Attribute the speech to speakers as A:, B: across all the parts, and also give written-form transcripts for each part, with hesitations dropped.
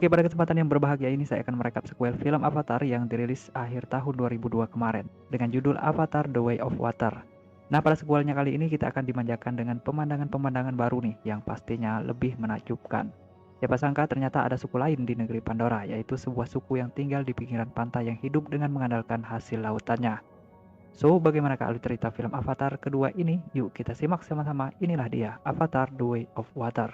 A: Oke, pada kesempatan yang berbahagia ini saya akan merekap sequel film Avatar yang dirilis akhir tahun 2002 kemarin dengan judul Avatar The Way of Water. Nah, pada sequelnya kali ini kita akan dimanjakan dengan pemandangan-pemandangan baru nih yang pastinya lebih menakjubkan. Siapa sangka ternyata ada suku lain di negeri Pandora, yaitu sebuah suku yang tinggal di pinggiran pantai yang hidup dengan mengandalkan hasil lautannya. So, bagaimana alur cerita film Avatar kedua ini? Yuk kita simak sama-sama. Inilah dia, Avatar The Way of Water.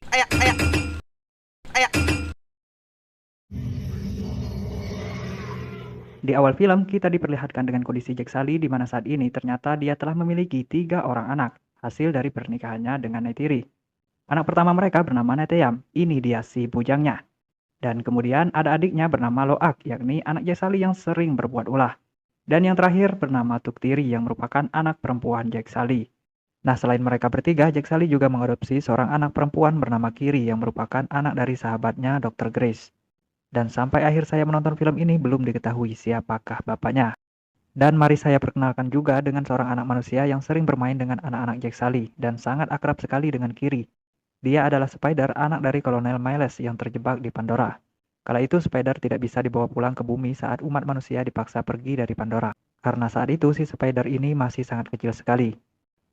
B: Ayak, ayak, ayak.
A: Di awal film, kita diperlihatkan dengan kondisi Jack Sully di mana saat ini ternyata dia telah memiliki 3 orang anak, hasil dari pernikahannya dengan Neytiri. Anak pertama mereka bernama Neteyam, ini dia si bujangnya. Dan kemudian ada adiknya bernama Loak, yakni anak Jack Sully yang sering berbuat ulah. Dan yang terakhir bernama Tuktiri yang merupakan anak perempuan Jack Sully. Nah, selain mereka bertiga, Jack Sully juga mengadopsi seorang anak perempuan bernama Kiri yang merupakan anak dari sahabatnya Dr. Grace. Dan sampai akhir saya menonton film ini belum diketahui siapakah bapaknya. Dan mari saya perkenalkan juga dengan seorang anak manusia yang sering bermain dengan anak-anak Jack Sully dan sangat akrab sekali dengan Kiri. Dia adalah Spider, anak dari Kolonel Miles yang terjebak di Pandora. Kala itu Spider tidak bisa dibawa pulang ke bumi saat umat manusia dipaksa pergi dari Pandora. Karena saat itu si Spider ini masih sangat kecil sekali.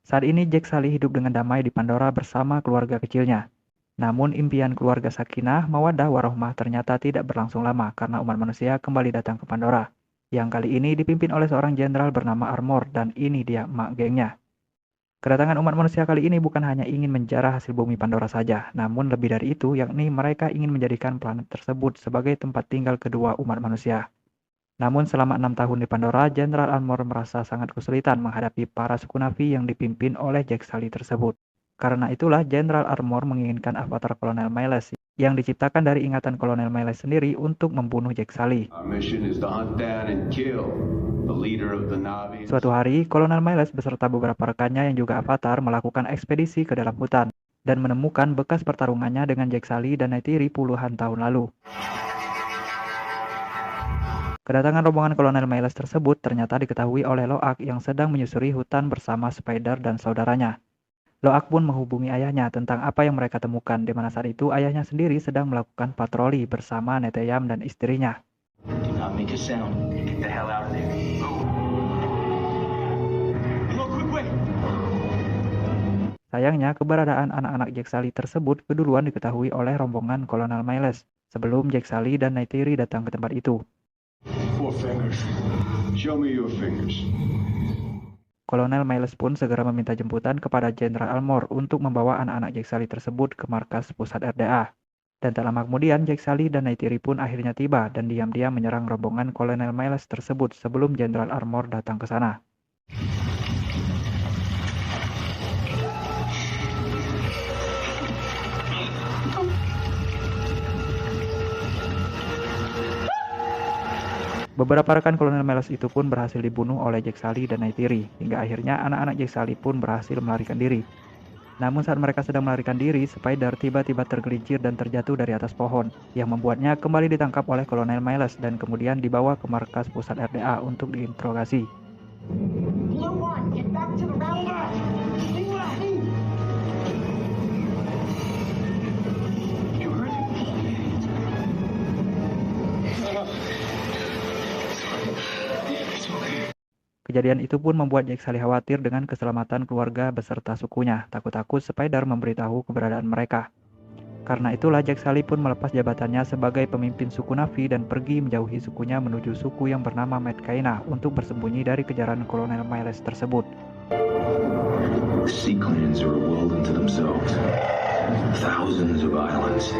A: Saat ini Jack Sully hidup dengan damai di Pandora bersama keluarga kecilnya. Namun impian keluarga Sakinah, Mawaddah, Warohmah ternyata tidak berlangsung lama karena umat manusia kembali datang ke Pandora. Yang kali ini dipimpin oleh seorang jenderal bernama Armor dan ini dia emak gengnya. Kedatangan umat manusia kali ini bukan hanya ingin menjarah hasil bumi Pandora saja, namun lebih dari itu yakni mereka ingin menjadikan planet tersebut sebagai tempat tinggal kedua umat manusia. Namun selama 6 tahun di Pandora, Jenderal Armor merasa sangat kesulitan menghadapi para suku Na'vi yang dipimpin oleh Jack Sully tersebut. Karena itulah Jenderal Armor menginginkan avatar Kolonel Miles yang diciptakan dari ingatan Kolonel Miles sendiri untuk membunuh Jack Sully. Suatu hari, Kolonel Miles beserta beberapa rekannya yang juga avatar melakukan ekspedisi ke dalam hutan dan menemukan bekas pertarungannya dengan Jack Sully dan Neytiri puluhan tahun lalu. Kedatangan rombongan Kolonel Miles tersebut ternyata diketahui oleh Loak yang sedang menyusuri hutan bersama Spider dan saudaranya. Loak pun menghubungi ayahnya tentang apa yang mereka temukan, di mana saat itu ayahnya sendiri sedang melakukan patroli bersama Neteyam dan istrinya. Sayangnya, keberadaan anak-anak Jack Sully tersebut keduluan diketahui oleh rombongan Kolonel Miles sebelum Jack Sully dan Neytiri datang ke tempat itu. Kolonel Miles pun segera meminta jemputan kepada Jenderal Armor untuk membawa anak-anak Jack Sully tersebut ke markas pusat RDA. Dan tak lama kemudian Jack Sully dan Neytiri pun akhirnya tiba dan diam-diam menyerang rombongan Kolonel Miles tersebut sebelum Jenderal Armor datang ke sana. Beberapa rekan Kolonel Miles itu pun berhasil dibunuh oleh Jack Sully dan Neytiri, hingga akhirnya anak-anak Jack Sully pun berhasil melarikan diri. Namun saat mereka sedang melarikan diri, Spider tiba-tiba tergelincir dan terjatuh dari atas pohon, yang membuatnya kembali ditangkap oleh Kolonel Miles dan kemudian dibawa ke markas pusat RDA untuk diinterogasi. Kejadian itu pun membuat Jack Sully khawatir dengan keselamatan keluarga beserta sukunya, takut-takut Spider memberitahu keberadaan mereka. Karena itulah Jack Sully pun melepas jabatannya sebagai pemimpin suku Na'vi dan pergi menjauhi sukunya menuju suku yang bernama Metkayina untuk bersembunyi dari kejaran Kolonel Miles tersebut. Thousands of islands,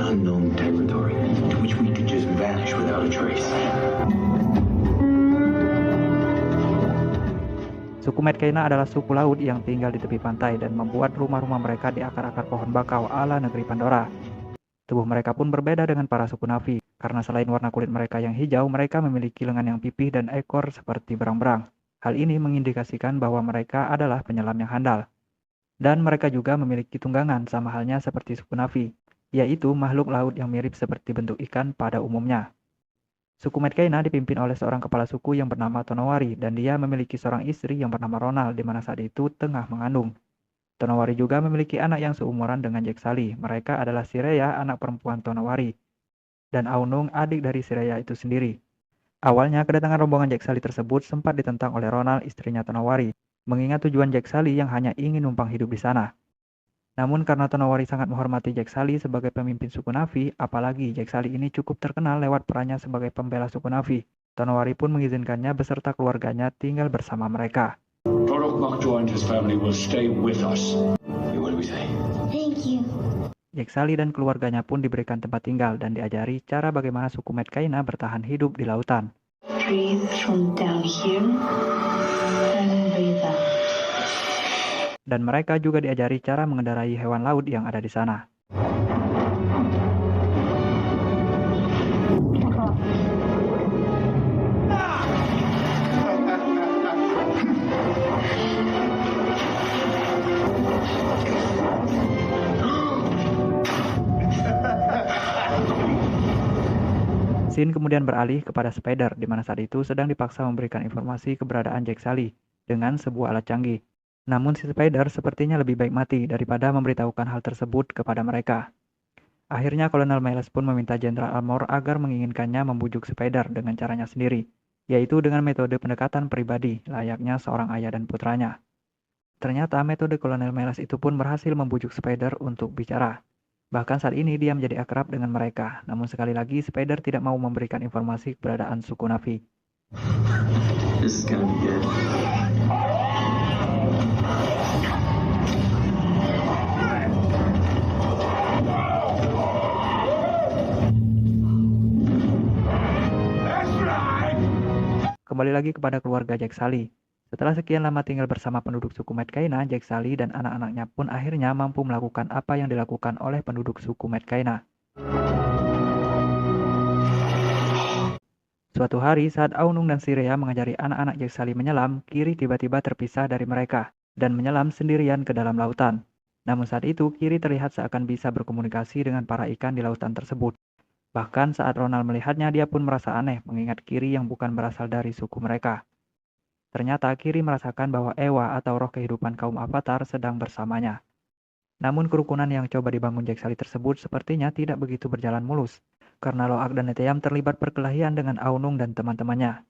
A: an unknown territory to which we could just vanish without a trace. Suku Metkayina adalah suku laut yang tinggal di tepi pantai dan membuat rumah-rumah mereka di akar-akar pohon bakau ala negeri Pandora. Tubuh mereka pun berbeda dengan para suku Na'vi, karena selain warna kulit mereka yang hijau, mereka memiliki lengan yang pipih dan ekor seperti berang-berang. Hal ini mengindikasikan bahwa mereka adalah penyelam yang handal. Dan mereka juga memiliki tunggangan sama halnya seperti suku Na'vi, yaitu makhluk laut yang mirip seperti bentuk ikan pada umumnya. Suku Medcaina dipimpin oleh seorang kepala suku yang bernama Tonowari, dan dia memiliki seorang istri yang bernama Ronald, di mana saat itu tengah mengandung. Tonowari juga memiliki anak yang seumuran dengan Jack Sully. Mereka adalah Sireya, anak perempuan Tonowari, dan Aunung, adik dari Sireya itu sendiri. Awalnya, kedatangan rombongan Jack Sully tersebut sempat ditentang oleh Ronald, istrinya Tonowari, mengingat tujuan Jack Sully yang hanya ingin numpang hidup di sana. Namun karena Tonowari sangat menghormati Jack Sully sebagai pemimpin suku Na'vi, apalagi Jack Sully ini cukup terkenal lewat perannya sebagai pembela suku Na'vi, Tonowari pun mengizinkannya beserta keluarganya tinggal bersama mereka. Jack Sully dan keluarganya pun diberikan tempat tinggal dan diajari cara bagaimana suku Medcaina bertahan hidup di lautan. Dan mereka juga diajari cara mengendarai hewan laut yang ada di sana. Scene kemudian beralih kepada Spider, di mana saat itu sedang dipaksa memberikan informasi keberadaan Jack Sully dengan sebuah alat canggih. Namun si Spider sepertinya lebih baik mati daripada memberitahukan hal tersebut kepada mereka. Akhirnya Kolonel Miles pun meminta Jenderal Armor agar menginginkannya membujuk Spider dengan caranya sendiri, yaitu dengan metode pendekatan pribadi layaknya seorang ayah dan putranya. Ternyata metode Kolonel Miles itu pun berhasil membujuk Spider untuk bicara. Bahkan saat ini dia menjadi akrab dengan mereka, namun sekali lagi Spider tidak mau memberikan informasi keberadaan suku Na'vi. Kembali lagi kepada keluarga Jack Sully. Setelah sekian lama tinggal bersama penduduk suku Medcaina, Jack Sully dan anak-anaknya pun akhirnya mampu melakukan apa yang dilakukan oleh penduduk suku Medcaina. Suatu hari saat Aunung dan Sireya mengajari anak-anak Jack Sully menyelam, Kiri tiba-tiba terpisah dari mereka dan menyelam sendirian ke dalam lautan. Namun saat itu Kiri terlihat seakan bisa berkomunikasi dengan para ikan di lautan tersebut. Bahkan saat Ronald melihatnya, dia pun merasa aneh mengingat Kiri yang bukan berasal dari suku mereka. Ternyata Kiri merasakan bahwa Ewa atau roh kehidupan kaum Avatar sedang bersamanya. Namun kerukunan yang coba dibangun Jack Sully tersebut sepertinya tidak begitu berjalan mulus, karena Loak dan Neteyam terlibat perkelahian dengan Aunung dan teman-temannya.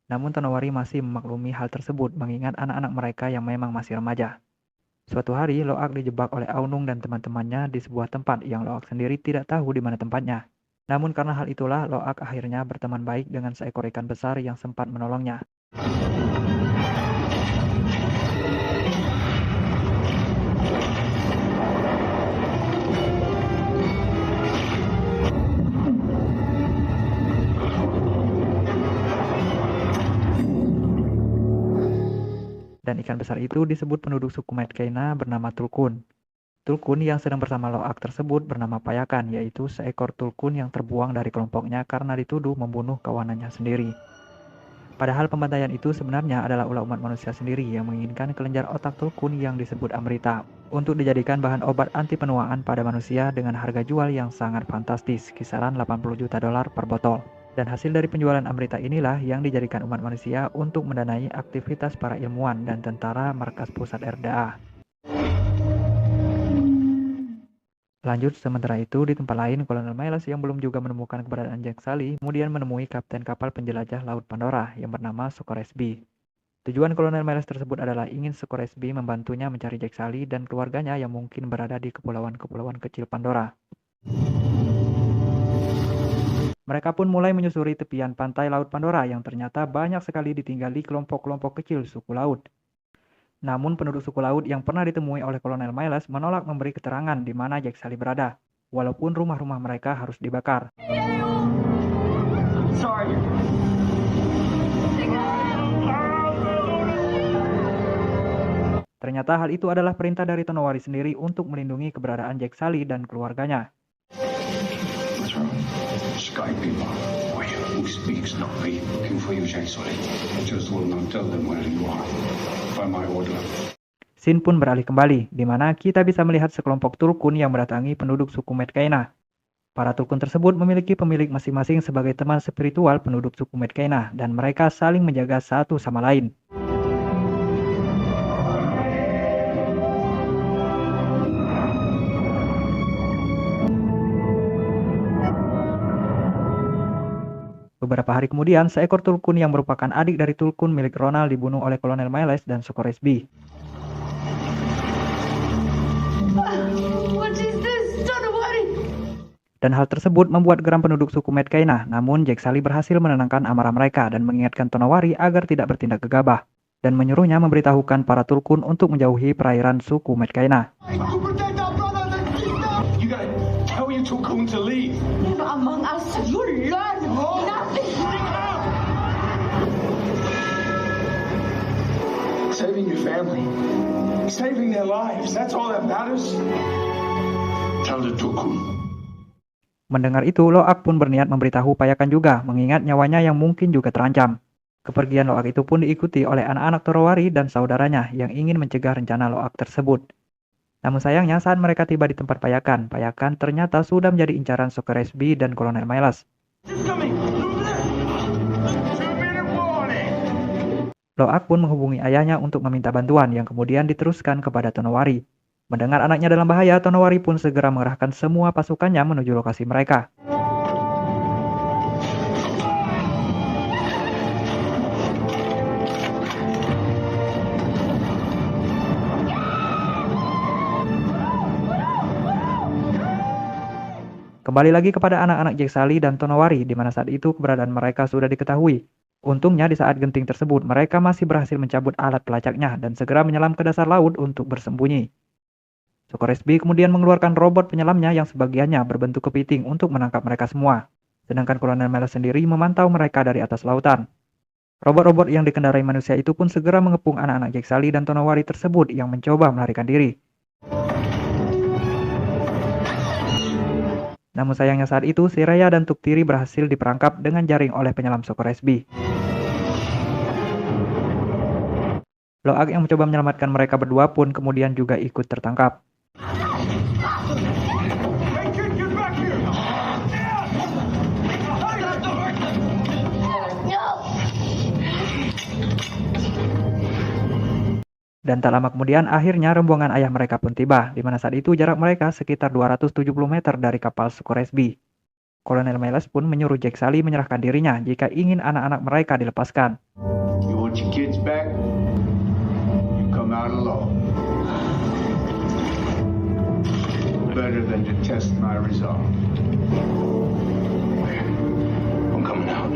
A: Namun Tonowari masih memaklumi hal tersebut mengingat anak-anak mereka yang memang masih remaja. Suatu hari, Loak dijebak oleh Aunung dan teman-temannya di sebuah tempat yang Loak sendiri tidak tahu di mana tempatnya. Namun karena hal itulah, Loak akhirnya berteman baik dengan seekor ikan besar yang sempat menolongnya. Dan ikan besar itu disebut penduduk suku Medcaina bernama Tulkun. Tulkun yang sedang bersama Loak tersebut bernama Payakan, yaitu seekor Tulkun yang terbuang dari kelompoknya karena dituduh membunuh kawanannya sendiri. Padahal pembantaian itu sebenarnya adalah ulah umat manusia sendiri yang menginginkan kelenjar otak Tulkun yang disebut Amrita untuk dijadikan bahan obat anti penuaan pada manusia dengan harga jual yang sangat fantastis, kisaran $80 juta per botol. Dan hasil dari penjualan Amrita inilah yang dijadikan umat manusia untuk mendanai aktivitas para ilmuwan dan tentara markas pusat RDA. Lanjut, sementara itu di tempat lain, Kolonel Miles yang belum juga menemukan keberadaan Jack Sully kemudian menemui kapten kapal penjelajah Laut Pandora yang bernama Sokoresby. Tujuan Kolonel Miles tersebut adalah ingin Sokoresby membantunya mencari Jack Sully dan keluarganya yang mungkin berada di kepulauan-kepulauan kecil Pandora. Mereka pun mulai menyusuri tepian pantai Laut Pandora yang ternyata banyak sekali ditinggali kelompok-kelompok kecil suku laut. Namun penduduk suku laut yang pernah ditemui oleh Kolonel Miles menolak memberi keterangan di mana Jack Sully berada, walaupun rumah-rumah mereka harus dibakar. Ternyata hal itu adalah perintah dari Tonowari sendiri untuk melindungi keberadaan Jack Sully dan keluarganya.
C: Sky people, who speaks Na'vi, looking for you, Jack Sully. Just will not tell them where you are. By my order.
A: Scene pun beralih kembali, di mana kita bisa melihat sekelompok Tulkun yang mendatangi penduduk suku Medcaina. Para Tulkun tersebut memiliki pemilik masing-masing sebagai teman spiritual penduduk suku Medcaina, dan mereka saling menjaga satu sama lain. Beberapa hari kemudian, seekor Tulkun yang merupakan adik dari Tulkun milik Ronald dibunuh oleh Kolonel Miles dan Sokoresby. Dan hal tersebut membuat geram penduduk suku Medcaina, namun Jack Sully berhasil menenangkan amarah mereka dan mengingatkan Tonowari agar tidak bertindak gegabah, dan menyuruhnya memberitahukan para Tulkun untuk menjauhi perairan suku Medcaina.
C: You gotta tell your Tulkun to leave.
D: Never among us you learn nothing.
C: Saving your family. Saving their lives. That's all that matters. Tell the Tulkun.
A: Mendengar itu, Loak pun berniat memberitahu Payakan juga, mengingat nyawanya yang mungkin juga terancam. Kepergian Loak itu pun diikuti oleh anak-anak Tonowari dan saudaranya yang ingin mencegah rencana Loak tersebut. Namun sayangnya saat mereka tiba di tempat Payakan, Payakan ternyata sudah menjadi incaran Sokoresby dan Kolonel Miles. Loak pun menghubungi ayahnya untuk meminta bantuan yang kemudian diteruskan kepada Tonowari. Mendengar anaknya dalam bahaya, Tonowari pun segera mengerahkan semua pasukannya menuju lokasi mereka. Kembali lagi kepada anak-anak Jack Sully dan Tonowari, di mana saat itu keberadaan mereka sudah diketahui. Untungnya di saat genting tersebut, mereka masih berhasil mencabut alat pelacaknya dan segera menyelam ke dasar laut untuk bersembunyi. Sokoresby kemudian mengeluarkan robot penyelamnya yang sebagiannya berbentuk kepiting untuk menangkap mereka semua. Sedangkan Kolonel Miles sendiri memantau mereka dari atas lautan. Robot-robot yang dikendarai manusia itu pun segera mengepung anak-anak Jack Sully dan Tonowari tersebut yang mencoba melarikan diri. Namun sayangnya saat itu, Siraya dan Tuktiri berhasil diperangkap dengan jaring oleh penyelam Sokoresby. Loak yang mencoba menyelamatkan mereka berdua pun kemudian juga ikut tertangkap. Dan tak lama kemudian akhirnya rombongan ayah mereka pun tiba, di mana saat itu jarak mereka sekitar 270 meter dari kapal Sokoresby. Kolonel Miles pun menyuruh Jack Sully menyerahkan dirinya jika ingin anak-anak mereka dilepaskan.
C: You want your kids back? You come out alone. Better than to test my resolve. I'm coming out.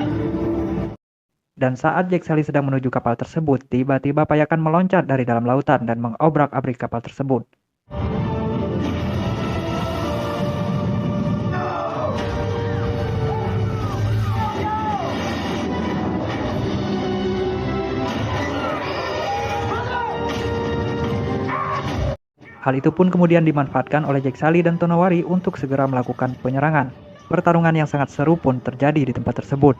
A: Dan saat Jack Sully sedang menuju kapal tersebut, tiba-tiba Payakan meloncat dari dalam lautan dan mengobrak-abrik kapal tersebut. Hal itu pun kemudian dimanfaatkan oleh Jack Sully dan Tonowari untuk segera melakukan penyerangan. Pertarungan yang sangat seru pun terjadi di tempat tersebut.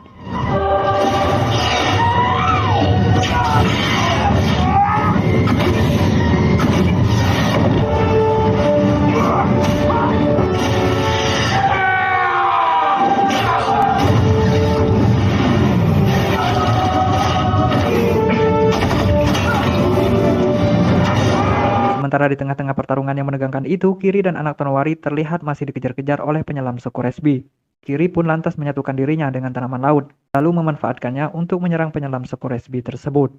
A: Sementara di tengah-tengah pertarungan yang menegangkan itu, Kiri dan anak Tonowari terlihat masih dikejar-kejar oleh penyelam Sokoresby. Kiri pun lantas menyatukan dirinya dengan tanaman laut, lalu memanfaatkannya untuk menyerang penyelam Sokoresby tersebut.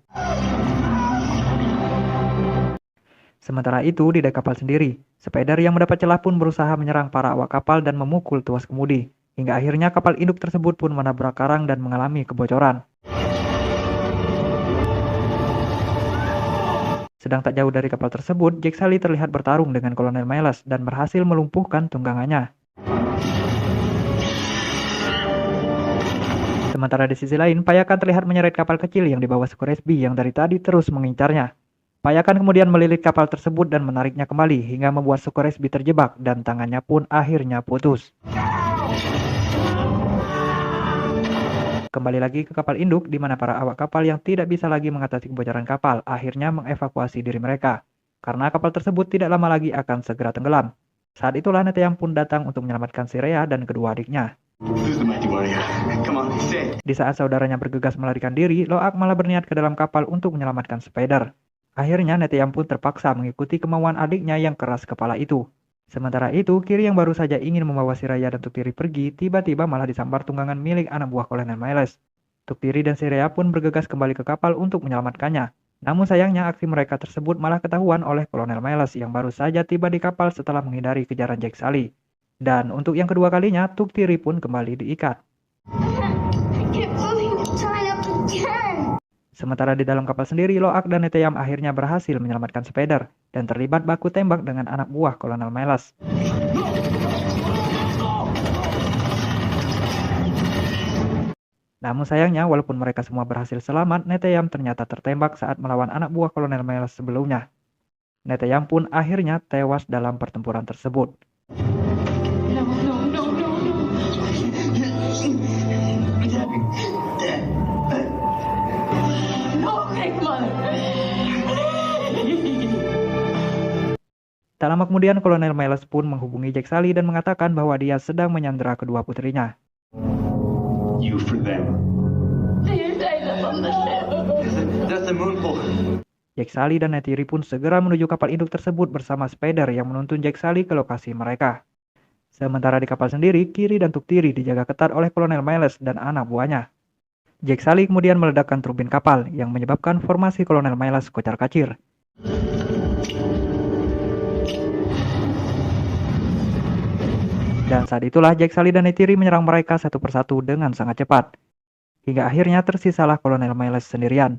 A: Sementara itu, di dek kapal sendiri, Spider yang mendapat celah pun berusaha menyerang para awak kapal dan memukul tuas kemudi. Hingga akhirnya kapal induk tersebut pun menabrak karang dan mengalami kebocoran. Sedang tak jauh dari kapal tersebut, Jack Sully terlihat bertarung dengan Kolonel Miles dan berhasil melumpuhkan tunggangannya. Sementara di sisi lain, Payakan terlihat menyeret kapal kecil yang dibawa Sokoresby yang dari tadi terus mengincarnya. Payakan kemudian melilit kapal tersebut dan menariknya kembali hingga membuat Sokoresby terjebak dan tangannya pun akhirnya putus. Kembali lagi ke kapal induk, di mana para awak kapal yang tidak bisa lagi mengatasi kebocoran kapal akhirnya mengevakuasi diri mereka. karena kapal tersebut tidak lama lagi akan segera tenggelam. Saat itulah Neteyam pun datang untuk menyelamatkan si Rhea dan kedua adiknya.
C: This is the mighty warrior. Come on, stay.
A: Di saat saudaranya bergegas melarikan diri, Loak malah berniat ke dalam kapal untuk menyelamatkan Spider. Akhirnya Neteyam pun terpaksa mengikuti kemauan adiknya yang keras kepala itu. Sementara itu, Kiri yang baru saja ingin membawa si Rhea dan Tuktiri pergi, tiba-tiba malah disambar tunggangan milik anak buah Kolonel Miles. Tuktiri dan si Rhea pun bergegas kembali ke kapal untuk menyelamatkannya. Namun sayangnya aksi mereka tersebut malah ketahuan oleh Kolonel Miles yang baru saja tiba di kapal setelah menghindari kejaran Jack Sully. Dan untuk yang kedua kalinya, Tuktiri pun kembali diikat.
D: I can't believe it's tied up again.
A: Sementara di dalam kapal sendiri, Loak dan Neteyam akhirnya berhasil menyelamatkan Spider dan terlibat baku tembak dengan anak buah Kolonel Miles. Namun sayangnya, walaupun mereka semua berhasil selamat, Neteyam ternyata tertembak saat melawan anak buah Kolonel Miles sebelumnya. Neteyam pun akhirnya tewas dalam pertempuran tersebut.
D: No, no, no, no, no. No, Big Mother.
A: Tak lama kemudian, Kolonel Miles pun menghubungi Jack Sully dan mengatakan bahwa dia sedang menyandera kedua putrinya.
C: You for them.
D: They're tied up on the ship.
C: That's the moonful.
A: Jack Sully dan Neytiri pun segera menuju kapal induk tersebut bersama Spider yang menuntun Jack Sully ke lokasi mereka. Sementara di kapal sendiri, Kiri dan Tuktiri dijaga ketat oleh Kolonel Miles dan anak buahnya. Jack Sully kemudian meledakkan turbin kapal yang menyebabkan formasi Kolonel Miles kocar-kacir. Dan saat itulah Jack Sully dan Neytiri menyerang mereka satu persatu dengan sangat cepat. Hingga akhirnya tersisalah Kolonel Miles sendirian.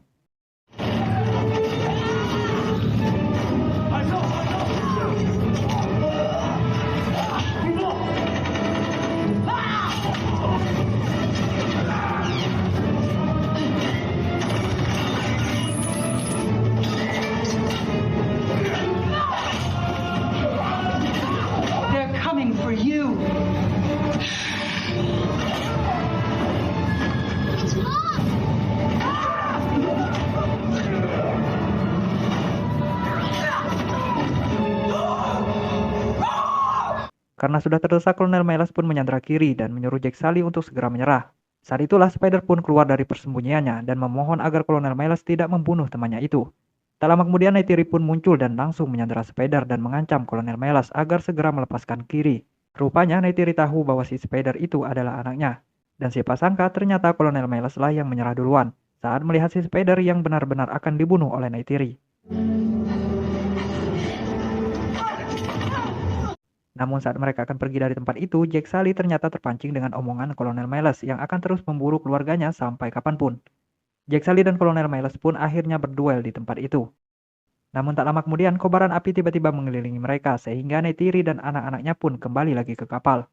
B: They're coming for you.
A: Karena sudah terdesak, Kolonel Miles pun menyandera Kiri dan menyuruh Jack Sully untuk segera menyerah. Saat itulah Spider pun keluar dari persembunyiannya dan memohon agar Kolonel Miles tidak membunuh temannya itu. Tak lama kemudian Neytiri pun muncul dan langsung menyandera Spider dan mengancam Kolonel Miles agar segera melepaskan Kiri. Rupanya Neytiri tahu bahwa si Spider itu adalah anaknya. Dan siapa sangka ternyata Kolonel Miles lah yang menyerah duluan saat melihat si Spider yang benar-benar akan dibunuh oleh Neytiri. Namun saat mereka akan pergi dari tempat itu, Jack Sully ternyata terpancing dengan omongan Kolonel Miles yang akan terus memburu keluarganya sampai kapanpun. Jack Sully dan Kolonel Miles pun akhirnya berduel di tempat itu. Namun tak lama kemudian, kobaran api tiba-tiba mengelilingi mereka sehingga Neytiri dan anak-anaknya pun kembali lagi ke kapal.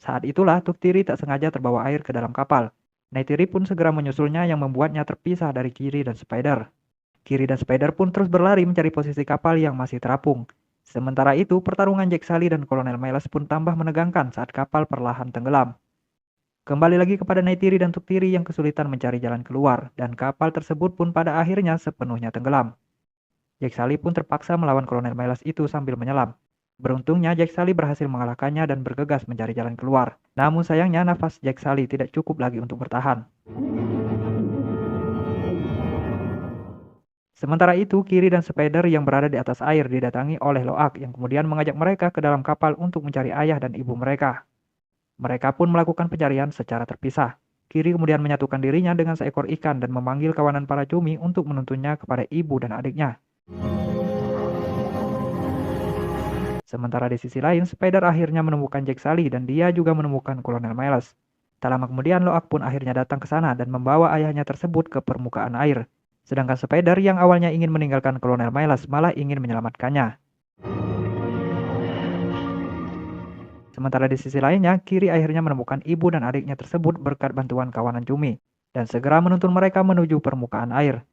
A: Saat itulah Tuktiri tak sengaja terbawa air ke dalam kapal. Neytiri pun segera menyusulnya yang membuatnya terpisah dari Kiri dan Spider. Kiri dan Spider pun terus berlari mencari posisi kapal yang masih terapung. Sementara itu, pertarungan Jack Sully dan Kolonel Miles pun tambah menegangkan saat kapal perlahan tenggelam. Kembali lagi kepada Neytiri dan Tuktiri yang kesulitan mencari jalan keluar, dan kapal tersebut pun pada akhirnya sepenuhnya tenggelam. Jack Sully pun terpaksa melawan Kolonel Miles itu sambil menyelam. Beruntungnya Jack Sully berhasil mengalahkannya dan bergegas mencari jalan keluar. Namun sayangnya nafas Jack Sully tidak cukup lagi untuk bertahan. Sementara itu, Kiri dan Spider yang berada di atas air didatangi oleh Loak yang kemudian mengajak mereka ke dalam kapal untuk mencari ayah dan ibu mereka. Mereka pun melakukan pencarian secara terpisah. Kiri kemudian menyatukan dirinya dengan seekor ikan dan memanggil kawanan para cumi untuk menuntunnya kepada ibu dan adiknya. Sementara di sisi lain, Spider akhirnya menemukan Jack Sully dan dia juga menemukan Kolonel Miles. Tak lama kemudian, Loak pun akhirnya datang ke sana dan membawa ayahnya tersebut ke permukaan air. Sedangkan Spider yang awalnya ingin meninggalkan Kolonel Miles malah ingin menyelamatkannya. Sementara di sisi lainnya, Kiri akhirnya menemukan ibu dan adiknya tersebut berkat bantuan kawanan cumi dan segera menuntun mereka menuju permukaan air.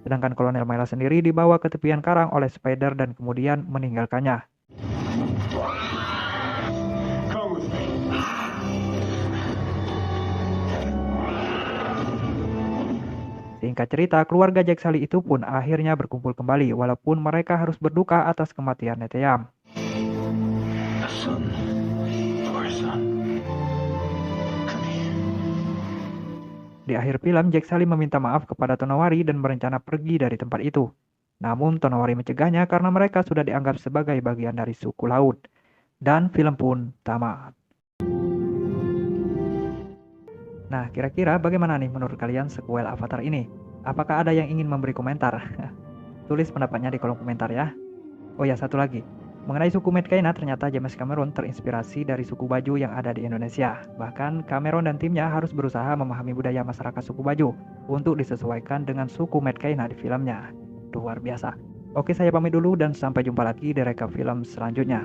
A: Sedangkan Kolonel Miles sendiri dibawa ke tepian karang oleh Spider dan kemudian meninggalkannya.
C: Come with me.
A: Singkat cerita, keluarga Jack Sully itu pun akhirnya berkumpul kembali walaupun mereka harus berduka atas kematian Neteyam.
C: A son. Our son. Come here.
A: Di akhir film, Jack Sully meminta maaf kepada Tonowari dan berencana pergi dari tempat itu. Namun Tonowari mencegahnya karena mereka sudah dianggap sebagai bagian dari suku laut. Dan film pun tamat. Nah, kira-kira bagaimana nih menurut kalian sequel Avatar ini? Apakah ada yang ingin memberi komentar? Tulis pendapatnya di kolom komentar ya. Oh ya, satu lagi. Mengenai suku Medcaina, ternyata James Cameron terinspirasi dari suku Baju yang ada di Indonesia. Bahkan Cameron dan timnya harus berusaha memahami budaya masyarakat suku Baju untuk disesuaikan dengan suku Medcaina di filmnya. Luar biasa. Oke, saya pamit dulu dan sampai jumpa lagi di rekap film selanjutnya.